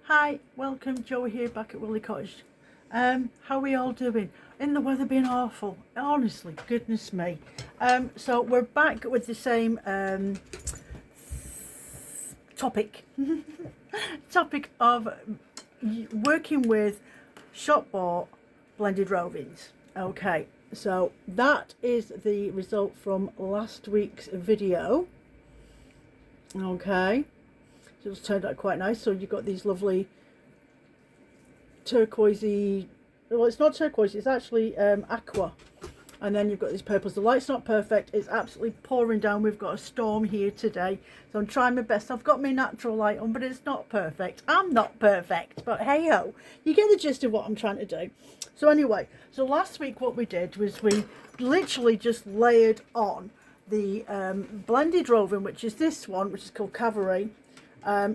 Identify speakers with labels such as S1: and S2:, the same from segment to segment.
S1: Hi, welcome, Joe here back at Willie Cottage. How are we all doing? In the weather being awful, honestly, goodness me. So we're back with the same topic topic of working with shop bought blended rovings. Okay, so that is the result from last week's video. Okay, so it's turned out quite nice. So you've got these lovely turquoisey, well, it's not turquoise, it's actually aqua, and then you've got these purples. The light's not perfect, it's absolutely pouring down. We've got a storm here today, so I'm trying my best. I've got my natural light on, but it's not perfect. I'm not perfect, but hey ho, you get the gist of what I'm trying to do. So anyway, so last week what we did was we literally just layered on the blended roving, which is this one, which is called Cavalry,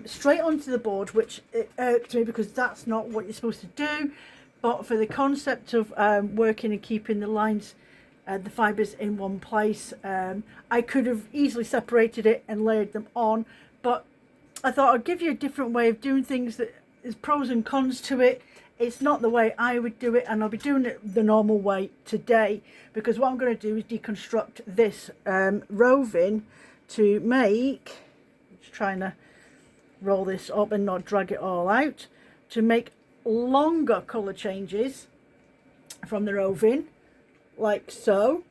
S1: straight onto the board, which it irked me because that's not what you're supposed to do. But for the concept of working and keeping the lines, the fibres in one place, I could have easily separated it and layered them on, but I thought I'd give you a different way of doing things. That there's pros and cons to it. It's not the way I would do it, and I'll be doing it the normal way today, because what I'm going to do is deconstruct this roving to make, just trying to roll this up and not drag it all out, to make longer colour changes from the roving, like so.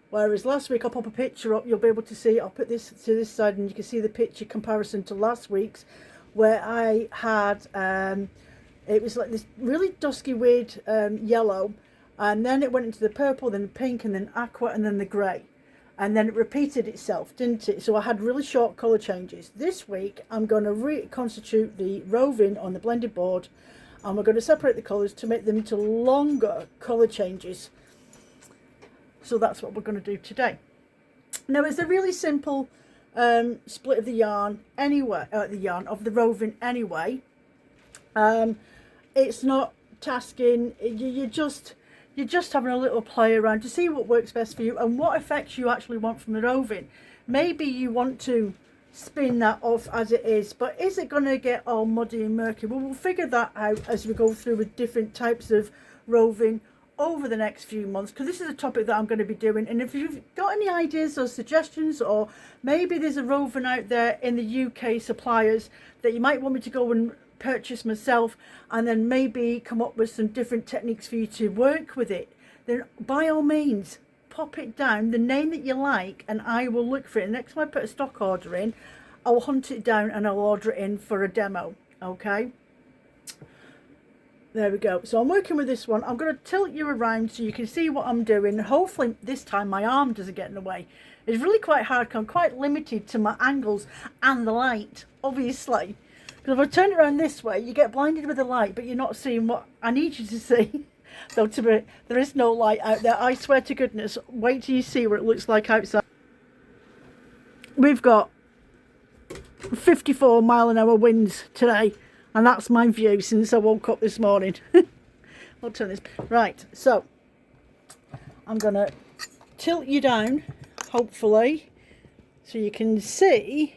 S1: Whereas last week, I'll pop a picture up, you'll be able to see, I'll put this to this side and you can see the picture comparison to last week's, where I had it was like this really dusky weird yellow, and then it went into the purple, then the pink, and then aqua, and then the grey, and then it repeated itself, didn't it? So I had really short colour changes. This week I'm going to reconstitute the roving on the blended board, and we're going to separate the colours to make them into longer colour changes. So that's what we're going to do today. Now it's a really simple split of the yarn anyway, of the roving anyway. It's not tasking, you're just having a little play around to see what works best for you and what effects you actually want from the roving. Maybe you want to spin that off as it is, but is it going to get all muddy and murky? Well, we'll figure that out as we go through with different types of roving over the next few months, because this is a topic that I'm going to be doing. And if you've got any ideas or suggestions, or maybe there's a roving out there in the UK suppliers that you might want me to go and purchase myself, and then maybe come up with some different techniques for you to work with it, then by all means pop it down, the name that you like, and I will look for it. And next time I put a stock order in, I'll hunt it down and I'll order it in for a demo. Okay, there we go. So I'm working with this one. I'm going to tilt you around so you can see what I'm doing. Hopefully this time my arm doesn't get in the way. It's really quite hard because I'm quite limited to my angles and the light, obviously. Because if I turn it around this way, you get blinded with the light, but you're not seeing what I need you to see. Though there is no light out there, I swear to goodness. Wait till you see what it looks like outside. We've got 54-mile-an-hour winds today, and that's my view since I woke up this morning. I'll turn this. Right, so I'm going to tilt you down, hopefully, so you can see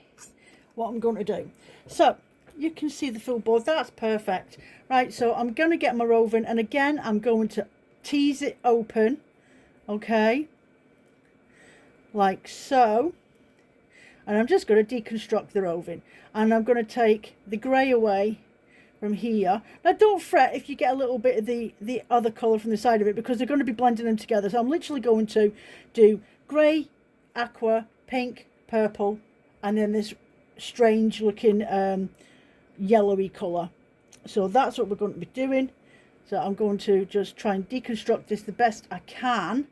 S1: what I'm going to do. So you can see the full board. That's perfect. Right, so I'm going to get my roving, and again I'm going to tease it open, okay, like so, and I'm just going to deconstruct the roving, and I'm going to take the grey away from here. Now don't fret if you get a little bit of the other colour from the side of it, because they're going to be blending them together. So I'm literally going to do grey, aqua, pink, purple, and then this strange looking yellowy colour. So that's what we're going to be doing. So I'm going to just try and deconstruct this the best I can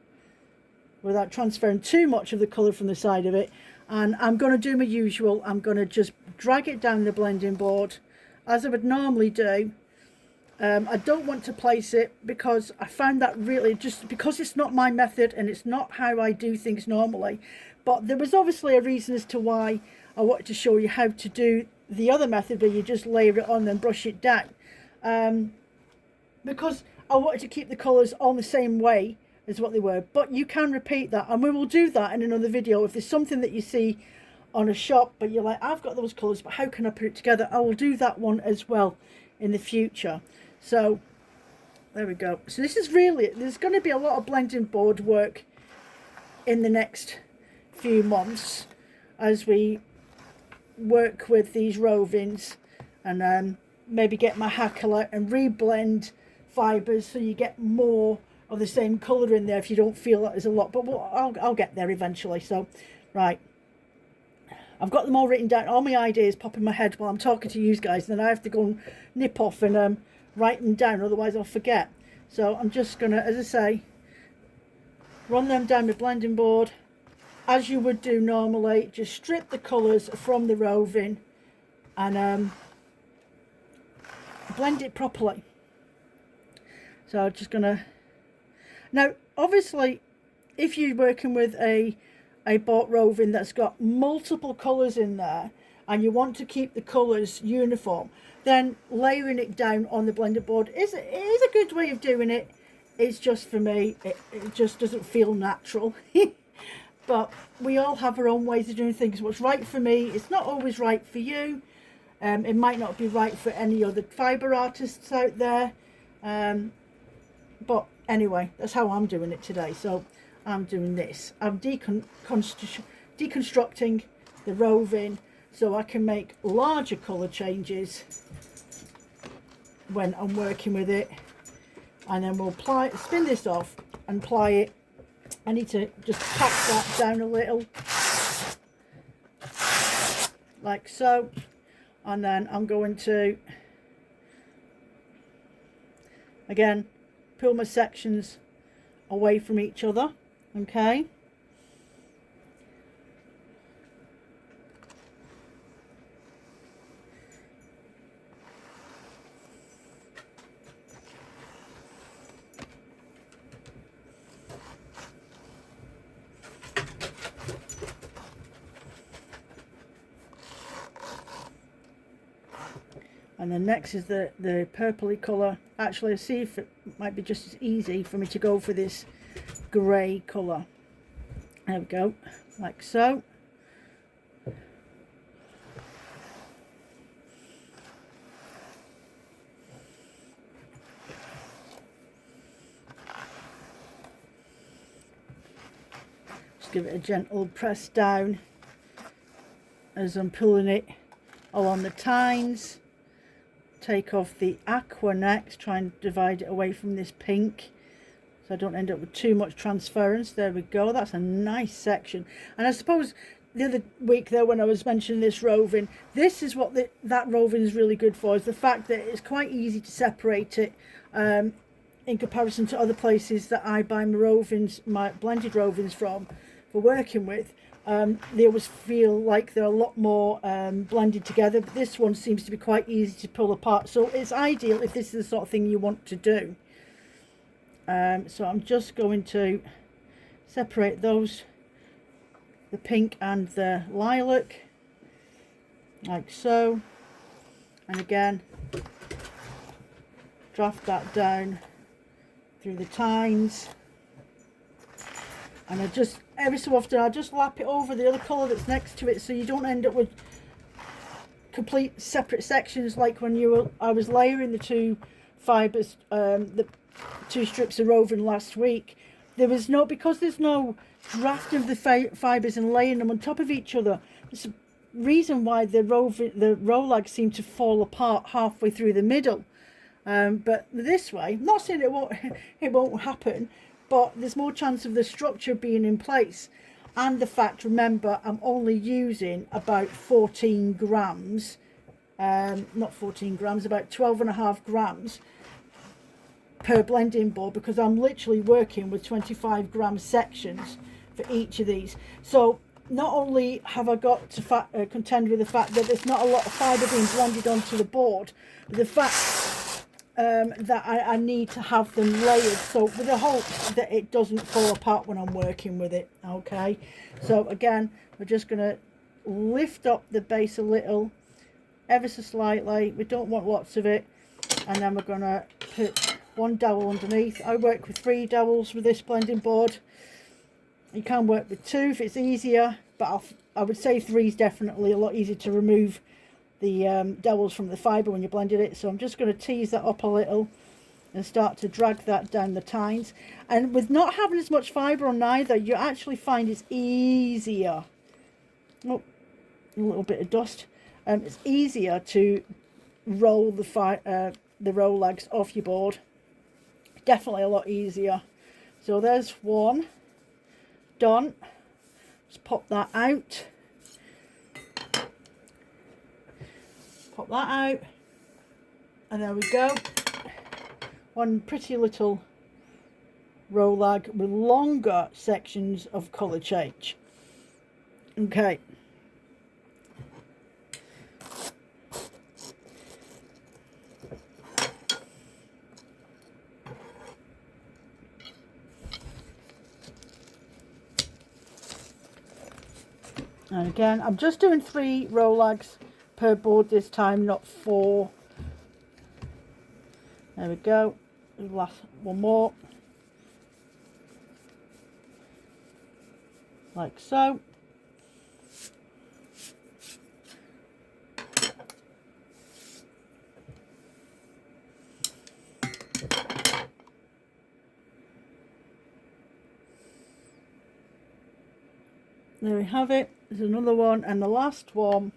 S1: without transferring too much of the colour from the side of it. And I'm going to do my usual. I'm going to just drag it down the blending board as I would normally do. I don't want to place it because I found that really, just because it's not my method and it's not how I do things normally. But there was obviously a reason as to why I wanted to show you how to do the other method, where you just layer it on and brush it down, because I wanted to keep the colours on the same way as what they were. But you can repeat that, and we will do that in another video. If there's something that you see on a shop but you're like, I've got those colours, but how can I put it together, I will do that one as well in the future. So there we go. So this is really, there's going to be a lot of blending board work in the next few months as we work with these rovings, and maybe get my hackle out and reblend fibres so you get more of the same colour in there if you don't feel that there's a lot, but I'll get there eventually. So right, I've got them all written down, all my ideas pop in my head while I'm talking to you guys, and then I have to go and nip off and write them down, otherwise I'll forget. So I'm just gonna, as I say, run them down my blending board as you would do normally. Just strip the colours from the roving and blend it properly. So I'm just gonna, now obviously if you're working with a bought roving that's got multiple colours in there and you want to keep the colours uniform, then layering it down on the blended board is a good way of doing it. It's just, for me, it just doesn't feel natural. But we all have our own ways of doing things. What's right for me, it's not always right for you. It might not be right for any other fibre artists out there. But anyway, that's how I'm doing it today. So I'm doing this. I'm deconstructing the roving so I can make larger colour changes when I'm working with it. And then we'll spin this off and apply it. I need to just pack that down a little, like so. And then I'm going to, again, pull my sections away from each other, okay? And then next is the purpley colour. Actually, I see if it might be just as easy for me to go for this grey colour. There we go, like so. Just give it a gentle press down as I'm pulling it along the tines. Take off the aqua next, try and divide it away from this pink so I don't end up with too much transference. There we go, that's a nice section. And I suppose the other week there when I was mentioning this roving, this is what that roving is really good for, is the fact that it's quite easy to separate it in comparison to other places that I buy my rovings, my blended rovings from for working with. They always feel like they're a lot more blended together, but this one seems to be quite easy to pull apart, so it's ideal if this is the sort of thing you want to do. So I'm just going to separate those, the pink and the lilac, like so, and again draft that down through the tines. And I just, every so often, I just lap it over the other colour that's next to it, so you don't end up with complete separate sections like when I was layering the two fibres, the two strips of roving last week. There was no, because there's no draft of the fibres and laying them on top of each other. There's a reason why the rolags seem to fall apart halfway through the middle. But this way, I'm not saying it won't happen, but there's more chance of the structure being in place. And the fact, remember, I'm only using about 14 grams, not 14 grams, about 12.5 grams per blending board, because I'm literally working with 25 gram sections for each of these. So not only have I got to contend with the fact that there's not a lot of fibre being blended onto the board, but the fact that I need to have them layered, so with the hope that it doesn't fall apart when I'm working with it. Okay, so again, we're just going to lift up the base a little, ever so slightly. We don't want lots of it. And then we're going to put one dowel underneath. I work with 3 dowels with this blending board. You can work with 2 if it's easier, but I would say 3 is definitely a lot easier to remove the dowels from the fibre when you blended it. So I'm just going to tease that up a little and start to drag that down the tines. And with not having as much fibre on either, you actually find it's easier. Oh, a little bit of dust. It's easier to roll the rolags off your board. Definitely a lot easier. So there's one done. Just pop that out. Pop that out. And there we go. One pretty little rolag with longer sections of colour change. Okay. And again, I'm just doing 3 rolags per board this time, not 4. There we go. Last one more. Like so. There we have it. There's another one, and the last one.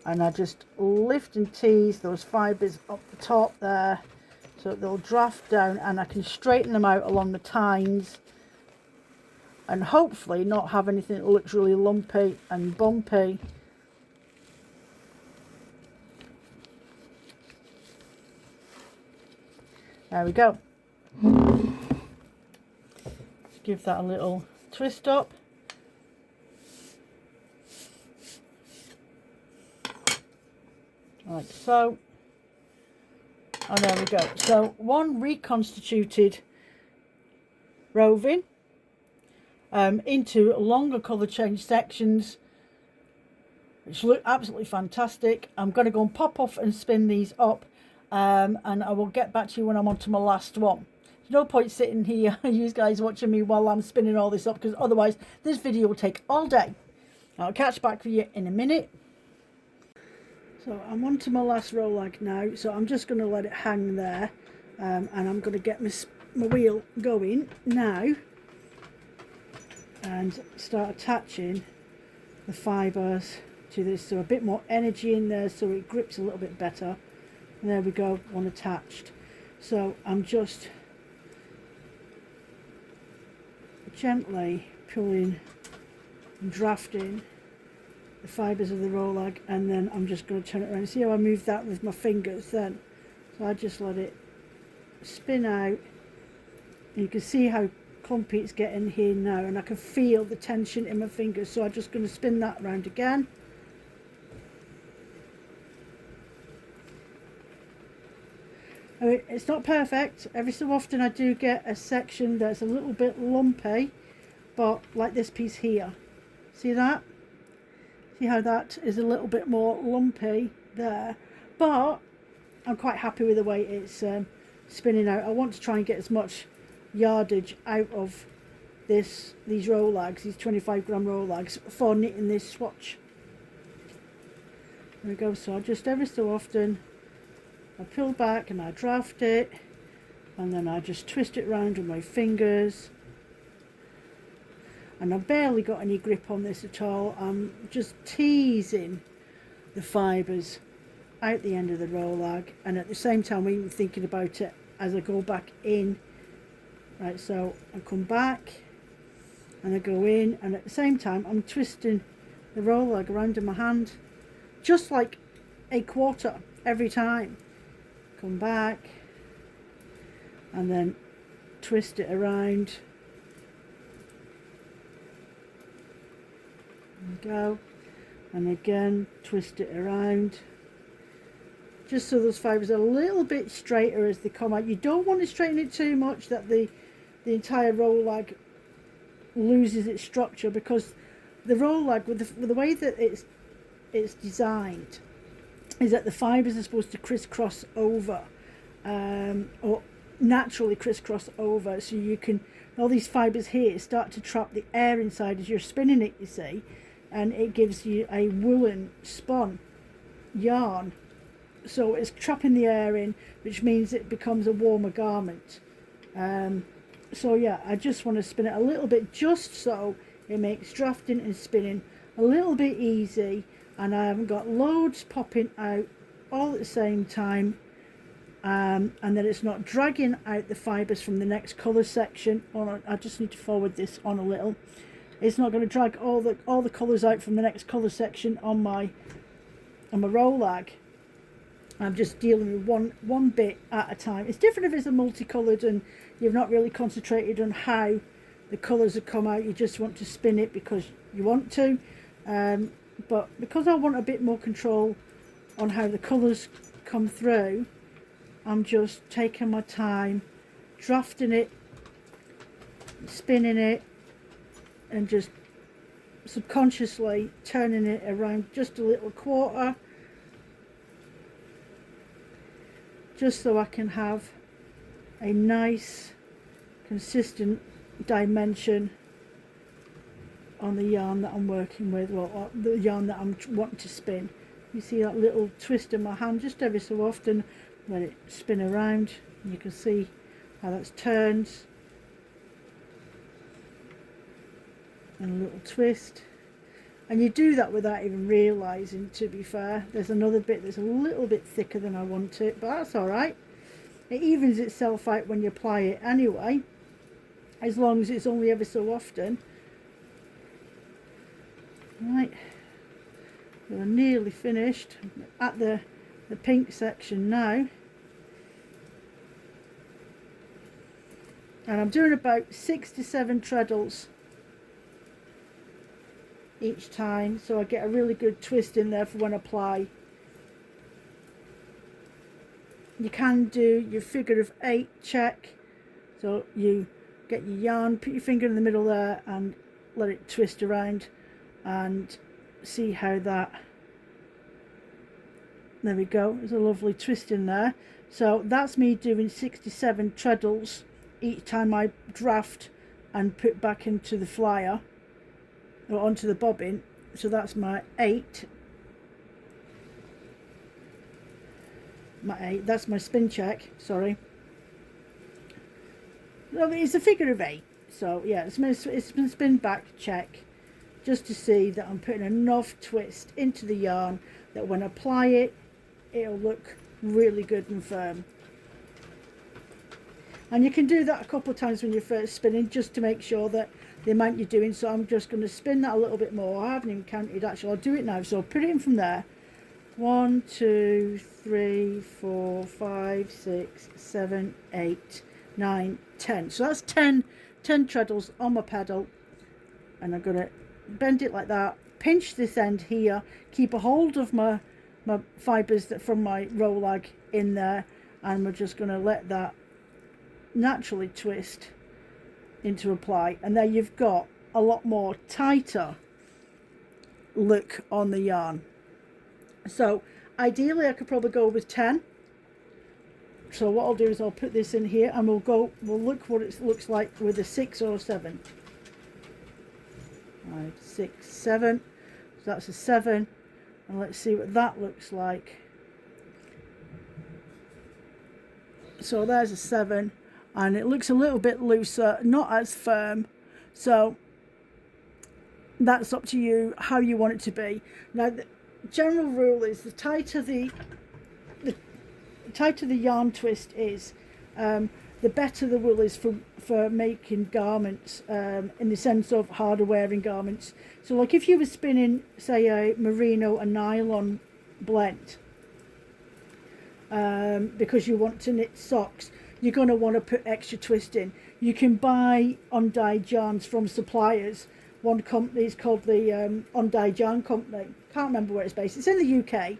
S1: And I just lift and tease those fibres up the top there so that they'll draft down, and I can straighten them out along the tines and hopefully not have anything that looks really lumpy and bumpy. There we go. Give that a little twist up. Like so. And there we go. So one reconstituted roving into longer colour change sections, which look absolutely fantastic. I'm going to go and pop off and spin these up, and I will get back to you when I'm on to my last one. There's no point sitting here, you guys watching me while I'm spinning all this up, because otherwise this video will take all day. I'll catch back with you in a minute. So I'm on to my last rolag now, so I'm just going to let it hang there, and I'm going to get my wheel going now and start attaching the fibres to this, so a bit more energy in there so it grips a little bit better. And there we go, one attached. So I'm just gently pulling and drafting the fibres of the rolag, and then I'm just going to turn it around. See how I move that with my fingers then? So I just let it spin out. And you can see how clumpy it's getting here now, and I can feel the tension in my fingers, so I'm just going to spin that around again. I mean, it's not perfect. Every so often I do get a section that's a little bit lumpy, but like this piece here, see that? See how that is a little bit more lumpy there, but I'm quite happy with the way it's spinning out. I want to try and get as much yardage out of these rolags, these 25 gram rolags, for knitting this swatch. There we go. So I just every so often I pull back and I draft it, and then I just twist it round with my fingers. And I've barely got any grip on this at all. I'm just teasing the fibres out the end of the rolag, and at the same time I'm even thinking about it as I go back in. Right, so I come back and I go in, and at the same time I'm twisting the rolag around in my hand, just like a quarter every time. Come back and then twist it around. Go, and again twist it around, just so those fibres are a little bit straighter as they come out. You don't want to straighten it too much that the entire rolag loses its structure, because the rolag, with the way that it's designed, is that the fibres are supposed to crisscross over, or naturally crisscross over, so you can, all these fibres here start to trap the air inside as you're spinning it, you see, and it gives you a woolen spun yarn, so it's trapping the air in, which means it becomes a warmer garment. So yeah, I just want to spin it a little bit, just so it makes drafting and spinning a little bit easy, and I haven't got loads popping out all at the same time, and then it's not dragging out the fibres from the next colour section. I just need to forward this on a little. It's not going to drag all the colours out from the next colour section on my rolag. I'm just dealing with one bit at a time. It's different if it's a multicoloured and you've not really concentrated on how the colours have come out. You just want to spin it because you want to. But because I want a bit more control on how the colours come through, I'm just taking my time, drafting it, spinning it, and just subconsciously turning it around just a little quarter, just so I can have a nice consistent dimension on the yarn that I'm working with, or the yarn that I'm wanting to spin. You see that little twist in my hand just every so often, let it spin around, and you can see how that's turned, and a little twist. And you do that without even realising, to be fair. There's another bit that's a little bit thicker than I want it, but that's alright. It evens itself out when you apply it anyway, as long as it's only ever so often. Right, we're nearly finished at the pink section now. And I'm doing about 6 to 7 treadles each time, so I get a really good twist in there for when I apply. You can do your figure of 8 check, so you get your yarn, put your finger in the middle there and let it twist around, and see how that, there we go, there's a lovely twist in there. So that's me doing 67 treadles each time I draft and put back into the flyer or onto the bobbin. So that's my 8. That's my spin check, sorry. It's a figure of 8, so yeah, it's been spin back check, just to see that I'm putting enough twist into the yarn that when I apply it, it'll look really good and firm. And you can do that a couple of times when you're first spinning, just to make sure that the amount you're doing. So I'm just going to spin that a little bit more. I haven't even counted, actually. I'll do it now. So I'll put it in from there. 1, 2, 3, 4, 5, 6, 7, 8, 9, 10. So that's 10 treadles on my pedal. And I'm going to bend it like that, pinch this end here, keep a hold of my fibres from my rolag in there, and we're just going to let that naturally twist into apply, and there you've got a lot more tighter look on the yarn. So ideally I could probably go with 10. So what I'll do is I'll put this in here and we'll look what it looks like with a 6 or 7. 5, 6, 7. So that's a 7, and let's see what that looks like. So there's a 7, and it looks a little bit looser, not as firm. So that's up to you how you want it to be. Now the general rule is the tighter the yarn twist is, the better the wool is for making garments, in the sense of harder wearing garments. So like if you were spinning, say, a merino and nylon blend, because you want to knit socks, you're going to want to put extra twist in. You can buy undyed yarns from suppliers. One company is called the Undyed Yarn Company. Can't remember where it's based. It's in the UK,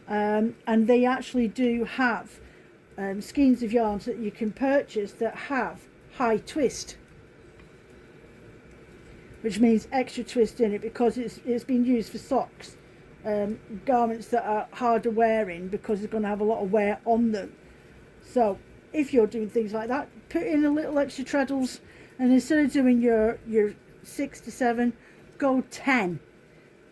S1: and they actually do have skeins of yarns that you can purchase that have high twist, which means extra twist in it, because it's been used for socks, garments that are harder wearing, because it's going to have a lot of wear on them. So if you're doing things like that, put in a little extra treadles, and instead of doing your 6 to 7, go 10,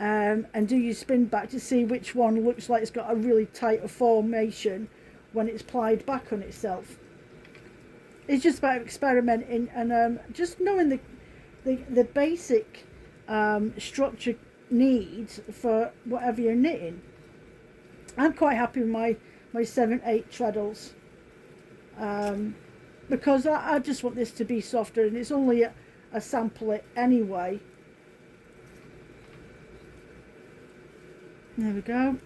S1: and do your spin back to see which one looks like it's got a really tighter formation when it's plied back on itself. It's just about experimenting and just knowing the basic structure needs for whatever you're knitting. I'm quite happy with my 7/8 treadles, because I just want this to be softer, and it's only a sample it anyway. There we go.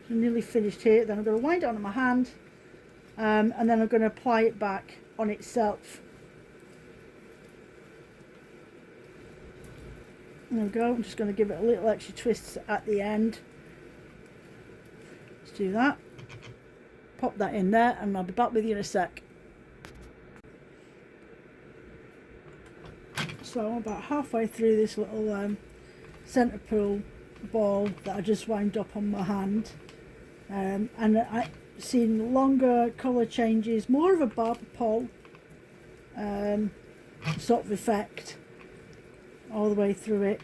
S1: I'm nearly finished here. Then I'm going to wind it onto my hand, and then I'm going to apply it back on itself. There we go. I'm just going to give it a little extra twist at the end. Let's do that. Pop that in there, and I'll be back with you in a sec. So I'm about halfway through this little centre pull ball that I just wound up on my hand, and I've seen longer colour changes, more of a barb pole sort of effect all the way through it.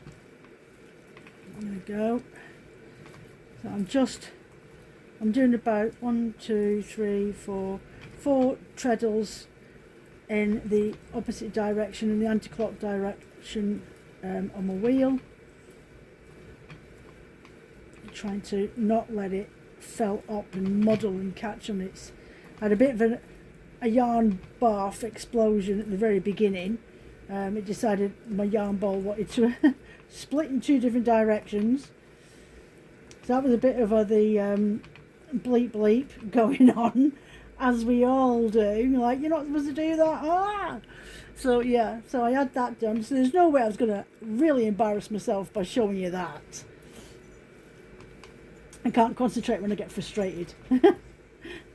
S1: There we go. So I'm doing about 1, 2, 3, 4 treadles in the opposite direction, in the anti-clock direction, on my wheel, trying to not let it fell up and muddle and catch on its. I had a bit of a yarn barf explosion at the very beginning. It decided my yarn ball wanted to split in 2 different directions, so that was a bit of the bleep bleep going on, as we all do, like, you're not supposed to do that. So yeah, so I had that done, so there's no way I was going to really embarrass myself by showing you that. I can't concentrate when I get frustrated. I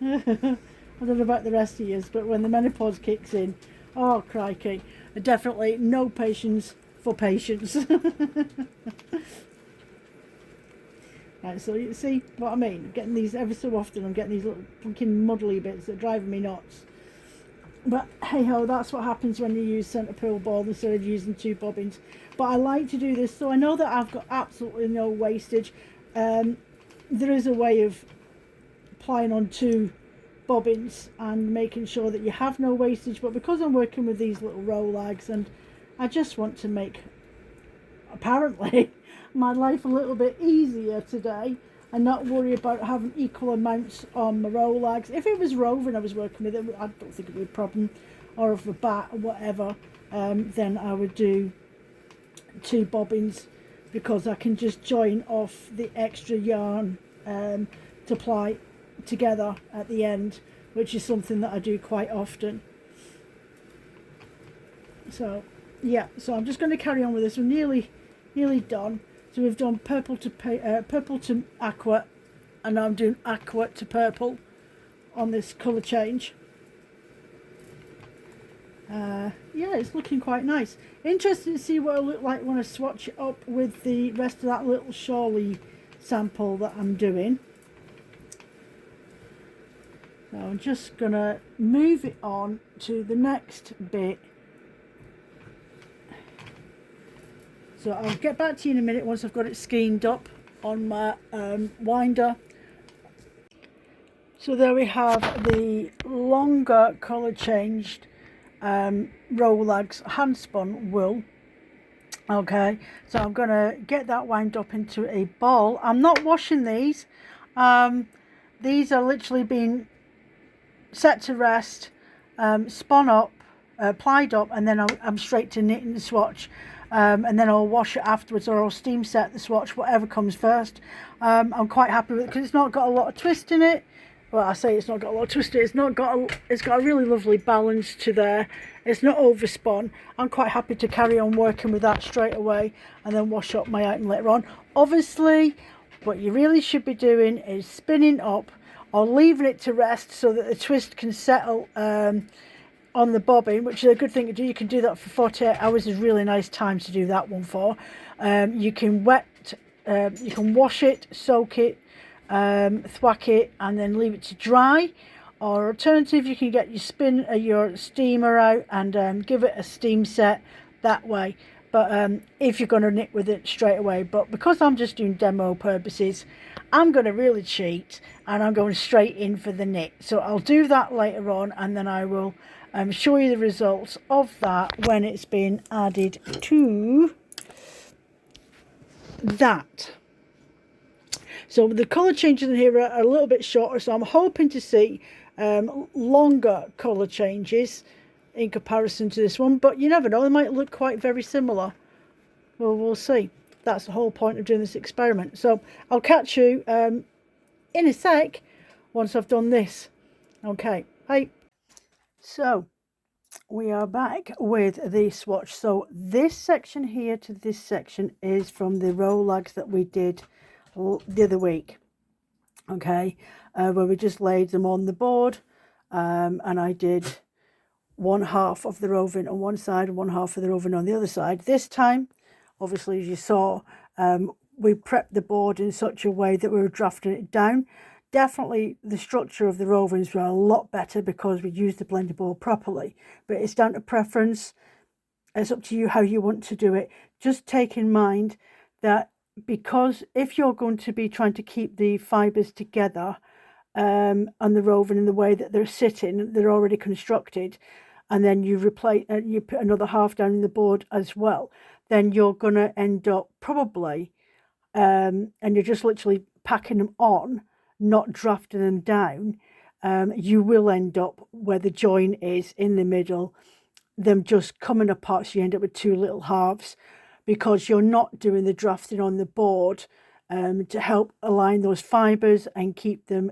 S1: don't know about the rest of you, but when the menopause kicks in, oh crikey, definitely no patience for patience. Right, so you see what I mean? I'm getting these every so often. I'm getting these little fucking muddly bits that are driving me nuts. But hey ho, that's what happens when you use centre pull ball instead of using 2 bobbins. But I like to do this, so I know that I've got absolutely no wastage. There is a way of applying on 2 bobbins and making sure that you have no wastage, but because I'm working with these little rolags, and I just want to make, apparently, my life a little bit easier today and not worry about having equal amounts on my rolags. If it was roving I was working with, I don't think it would be a problem, or if a bat or whatever, then I would do 2 bobbins, because I can just join off the extra yarn to apply together at the end, which is something that I do quite often. So yeah, so I'm just going to carry on with this. We're nearly done. So we've done purple to aqua, and now I'm doing aqua to purple on this colour change. Yeah, it's looking quite nice. Interesting to see what it'll look like when I swatch it up with the rest of that little Shawley sample that I'm doing. So I'm just going to move it on to the next bit. So I'll get back to you in a minute once I've got it skeined up on my winder. So there we have the longer colour changed rolags hand spun wool. Okay, so I'm going to get that wound up into a ball. I'm not washing these. These are literally being set to rest, spun up, plied up, and then I'm straight to knit and swatch. And then I'll wash it afterwards, or I'll steam set the swatch, whatever comes first. I'm quite happy with it because it's not got a lot of twist in it. Well, I say it's not got a lot of twist in it. It's got a really lovely balance to there. It's not overspun. I'm quite happy to carry on working with that straight away and then wash up my item later on. Obviously, what you really should be doing is spinning up or leaving it to rest so that the twist can settle on the bobbin, which is a good thing to do. You can do that for 48 hours. Is really nice time to do that one for. You can wash it, soak it, thwack it and then leave it to dry. Or alternative, you can get your steamer out and give it a steam set that way. But if you're going to knit with it straight away, but because I'm just doing demo purposes, I'm going to really cheat and I'm going straight in for the knit. So I'll do that later on, and then I will show you the results of that when it's been added to that. So the colour changes in here are a little bit shorter, so I'm hoping to see longer colour changes in comparison to this one, but you never know, they might look quite very similar. Well, we'll see. That's the whole point of doing this experiment. So I'll catch you in a sec once I've done this. Okay, bye. So we are back with the swatch. So this section here to this section is from the rolags that we did the other week. Okay, where we just laid them on the board, and I did one half of the roving on one side and one half of the roving on the other side. This time, obviously, as you saw, we prepped the board in such a way that we were drafting it down. Definitely the structure of the rovings were a lot better because we used the blending board properly, but it's down to preference. It's up to you how you want to do it. Just take in mind that because if you're going to be trying to keep the fibres together on the roving in the way that they're sitting, they're already constructed, and then you replace you put another half down in the board as well, then you're going to end up probably and you're just literally packing them on, not drafting them down. You will end up where the join is in the middle, them just coming apart, so you end up with two little halves because you're not doing the drafting on the board to help align those fibres and keep them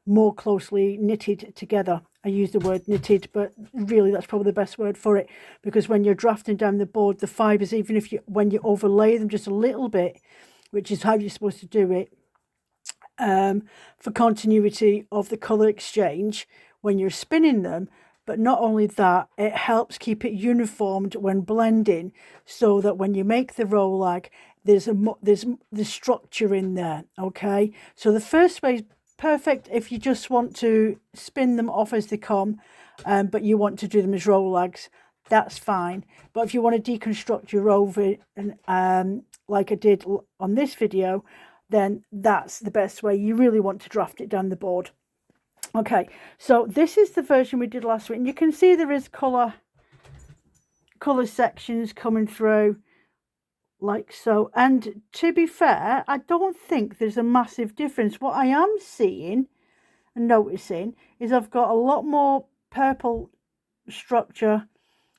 S1: more closely knitted together. I use the word knitted, but really that's probably the best word for it, because when you're drafting down the board, the fibres, even if when you overlay them just a little bit, which is how you're supposed to do it, for continuity of the colour exchange when you're spinning them. But not only that, it helps keep it uniformed when blending, so that when you make the rolag, there's the structure in there. Okay, so the first way is perfect if you just want to spin them off as they come, but you want to do them as rolags, that's fine. But if you want to deconstruct your roving, like I did on this video, then that's the best way. You really want to draft it down the board. Okay, so this is the version we did last week, and you can see there is colour sections coming through like so. And to be fair, I don't think there's a massive difference. What I am seeing and noticing is I've got a lot more purple structure,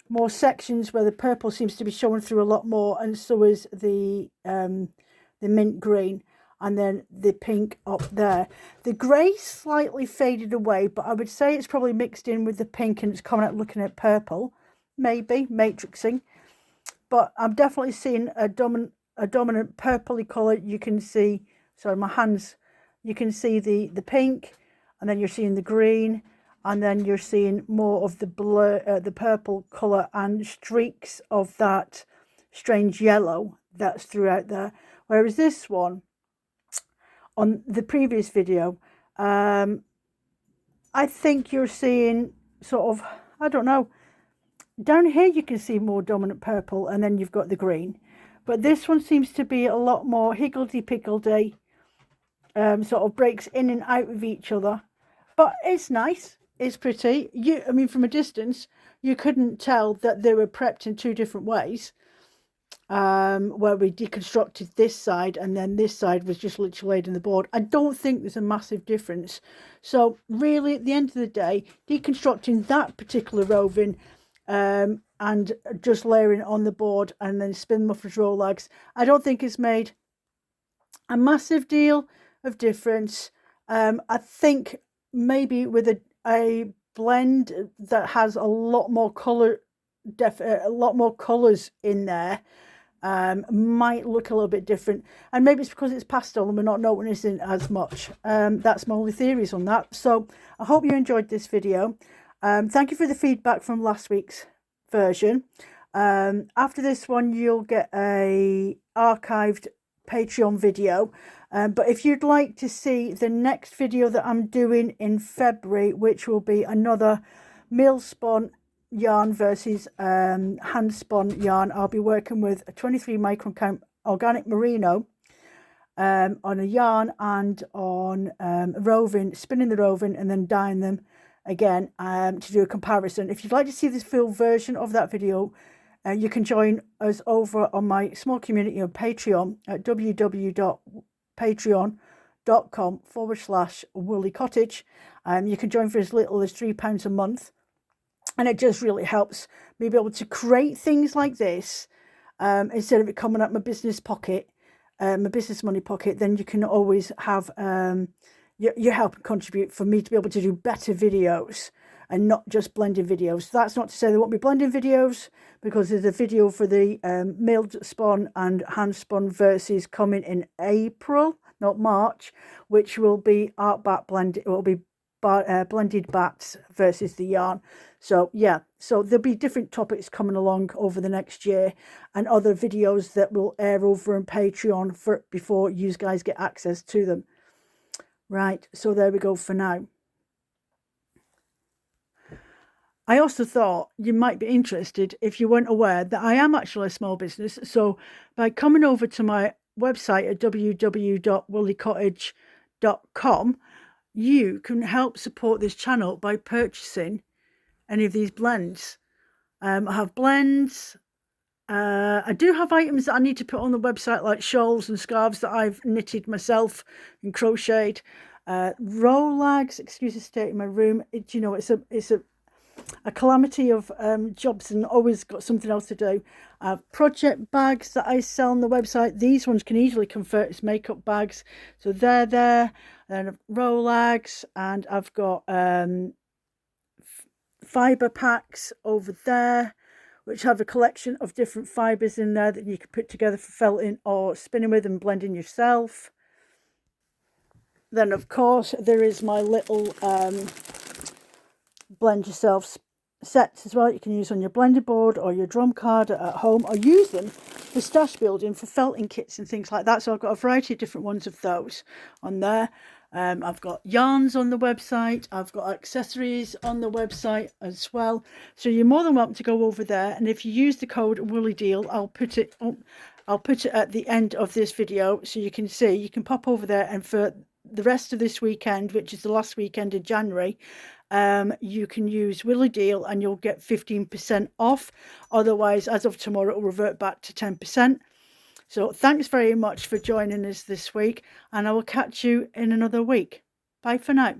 S1: more sections where the purple seems to be showing through a lot more, and so is the mint green. And then the pink up there. The grey slightly faded away, but I would say it's probably mixed in with the pink and it's coming out looking at purple. Maybe, matrixing. But I'm definitely seeing a dominant purpley colour. You can see, sorry, my hands, you can see the pink, and then you're seeing the green, and then you're seeing more of the purple colour and streaks of that strange yellow that's throughout there. Whereas this one, on the previous video, I think you're seeing sort of, I don't know, down here you can see more dominant purple, and then you've got the green, but this one seems to be a lot more higgledy-piggledy, sort of breaks in and out of each other, but it's nice, it's pretty. I mean, from a distance you couldn't tell that they were prepped in two different ways, where we deconstructed this side and then this side was just literally laid in the board. I don't think there's a massive difference. So really, at the end of the day, deconstructing that particular roving and just layering it on the board and then spin them off as rolags, I don't think it's made a massive deal of difference. I think maybe with a blend that has a lot more colour, a lot more colours in there, might look a little bit different, and maybe it's because it's pastel and we're not noticing as much. That's my only theories on that. So I hope you enjoyed this video. Thank you for the feedback from last week's version. After this one, you'll get a archived Patreon video. But if you'd like to see the next video that I'm doing in February, which will be another mill spun yarn versus hand spun yarn, I'll be working with a 23 micron count organic merino on a yarn and on roving, spinning the roving and then dyeing them again to do a comparison. If you'd like to see this full version of that video, you can join us over on my small community on Patreon at www.patreon.com/woolly cottage. You can join for as little as £3 a month, and it just really helps me be able to create things like this instead of it coming out my business pocket, my business money pocket. Then you can always have your help and contribute for me to be able to do better videos and not just blending videos. That's not to say there won't be blending videos, because there's a video for the milled spun and hand spun versus coming in April, not March, which will be art batt blended. It will be blended bats versus the yarn. So yeah, so there'll be different topics coming along over the next year, and other videos that will air over on Patreon for before you guys get access to them. Right, so there we go for now. I also thought you might be interested, if you weren't aware, that I am actually a small business. So by coming over to my website at www.woollycottage.com, you can help support this channel by purchasing any of these blends. I have blends. I do have items that I need to put on the website, like shawls and scarves that I've knitted myself and crocheted. Rolags, excuse the state in my room. You know, it's a calamity of jobs, and always got something else to do. Project bags that I sell on the website. These ones can easily convert as makeup bags, so they're there. And rolags, and I've got fibre packs over there, which have a collection of different fibres in there that you can put together for felting or spinning with and blending yourself. Then of course there is my little blend yourself sets as well. You can use on your blender board or your drum card at home, or use them for stash building, for felting kits and things like that. So I've got a variety of different ones of those on there. I've got yarns on the website. I've got accessories on the website as well. So you're more than welcome to go over there. And if you use the code Woolly Deal, I'll put it at the end of this video, so you can see. You can pop over there, and for the rest of this weekend, which is the last weekend of January, you can use Woolly Deal and you'll get 15% off. Otherwise, as of tomorrow, it will revert back to 10%. So thanks very much for joining us this week, and I will catch you in another week. Bye for now.